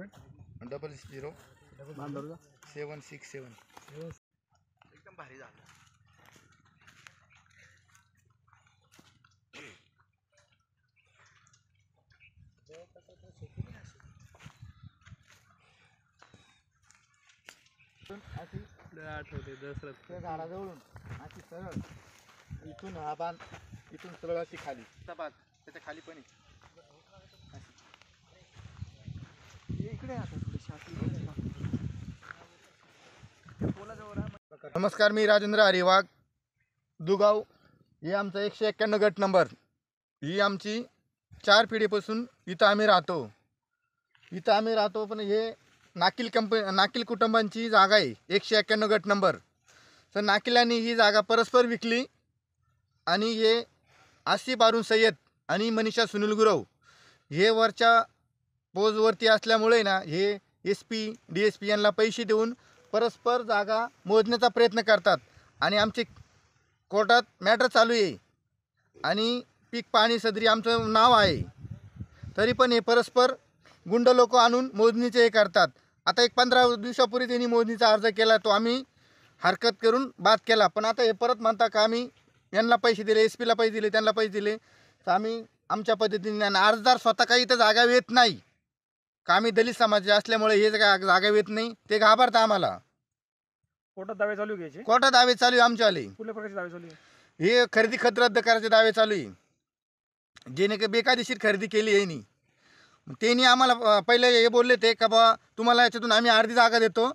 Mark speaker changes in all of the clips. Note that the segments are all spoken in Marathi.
Speaker 1: 00707667 एकदम भारी झालं.
Speaker 2: आठवते दसरा
Speaker 1: त्या झाडाजवळून अशी सरळ इथून हा बांध, इथून सरळ अशी खाली बाग, त्याच्या खाली पण इकडे. नमस्कार, मी राजेंद्र हरिवाग, दुगाव. हे आमचा 191 गट नंबर. ही आमची 4 पिढीपासून इथं आम्ही राहतो. पण हे नाकील कुटुंबांची जागा आहे 191 गट नंबर. तर नाकीलांनी ही जागा परस्पर विकली आणि हे आसिफ बारून सय्यद आणि मनीषा सुनील गुरव हे वरच्या पोजवरती असल्यामुळे ना हे SP DSP यांना पैसे देऊन परस्पर जागा मोजण्याचा प्रयत्न करतात. आणि आमचे कोर्टात मॅटर चालू आहे आणि पीक पाणी सदरी आमचं नाव आहे. तरी पण हे परस्पर गुंड लोक आणून मोजणीचे हे करतात. आता एक 15 दिवसापूर्वी त्यांनी मोजणीचा अर्ज केला, तो आम्ही हरकत करून बाद केला. पण आता हे परत म्हणता का आम्ही यांना पैसे दिले, SP ला पैसे दिले, त्यांना पैसे दिले. तर आम्ही आमच्या पद्धतीने, अर्जदार स्वतः काही इथं जागा येत नाही का, आम्ही दलित समाज असल्यामुळे हे जागा येत नाही, ते घाबरता आम्हाला.
Speaker 2: कोर्टात दावे चालू घ्यायचे,
Speaker 1: कोर्टात दावे चालू आहे आमच्यावाले.
Speaker 2: कुठल्या प्रकारचे दावे चालू आहे?
Speaker 1: हे खरेदी खत रद्द करायचे दावे चालू आहे, जेणे काही बेकायदेशीर खरेदी केली आहे नाही. त्यांनी आम्हाला पहिले हे बोलले ते का बा तुम्हाला याच्यातून आम्ही अर्धी जागा देतो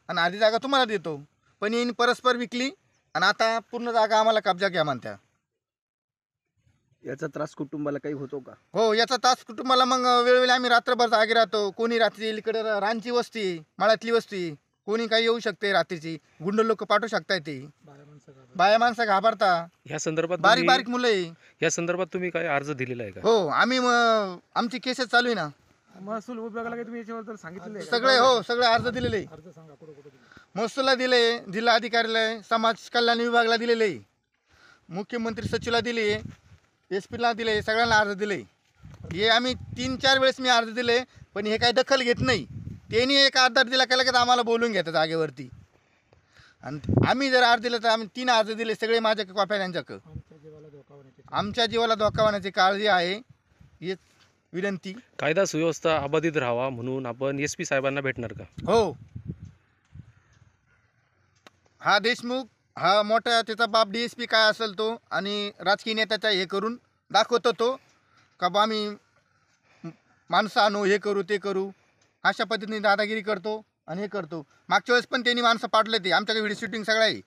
Speaker 1: आणि अर्धी जागा तुम्हाला देतो. पण यांनी परस्पर विकली आणि आता पूर्ण जागा आम्हाला कब्जा घ्या म्हणत्या.
Speaker 2: याचा त्रास कुटुंबाला काही होतो का?
Speaker 1: हो, याचा त्रास कुटुंबाला. मग वेळोवेळी आम्ही रात्रभर जागे राहतो. कोणी रात्री इकडे रानची वस्ती, माळ्यातली वस्ती, कोणी काही येऊ शकते रात्रीची. गुंड लोक पाठवू शकताय, ते बाया माणसं घाबरता.
Speaker 3: या संदर्भात
Speaker 1: बारीक बारीक मुलं आहे.
Speaker 3: या संदर्भात तुम्ही काय अर्ज दिलेला आहे का?
Speaker 1: हो, आम्ही आमची केसेस चालू आहे ना.
Speaker 2: महसूल विभागाला काही तुम्ही याच्यावर सांगितले?
Speaker 1: सगळे हो, सगळे अर्ज दिलेले. महसूलला दिले, जिल्हा अधिकाऱ्याला, समाज कल्याण विभागाला दिलेले, मुख्यमंत्री सचिवला दिले, SP ला दिले, सगळ्यांना अर्ज दिले. हे आम्ही 3-4 वेळेस मी अर्ज दिले, पण हे काही दखल घेत नाही. त्यांनी एक अर्ज दिला का लगेच आम्हाला बोलून घेतात जागेवरती. आणि आम्ही जर अर्ज दिलं तर आम्ही 3 अर्ज दिले, सगळे माझ्या कॉप्या त्यांच्याकडं. आमच्या जीवाला धोका होण्याची काळजी आहे, हेच विनंती.
Speaker 3: कायदा सुव्यवस्था अबाधित राहावा म्हणून आपण SP साहेबांना भेटणार का?
Speaker 1: हो, हा देशमुख हा मोठा, त्याचा बाप DSP काय असेल तो, आणि राजकीय नेत्याचा हे करून दाखवतो तो का बा आम्ही माणसं आणू, हे करू ते करू, अशा पद्धतीने दादागिरी करतो आणि हे करतो. मागच्या वेळेस पण त्यांनी माणसं पाठवले, ते आमच्याकडे व्हिडिओ शूटिंग सगळं आहे.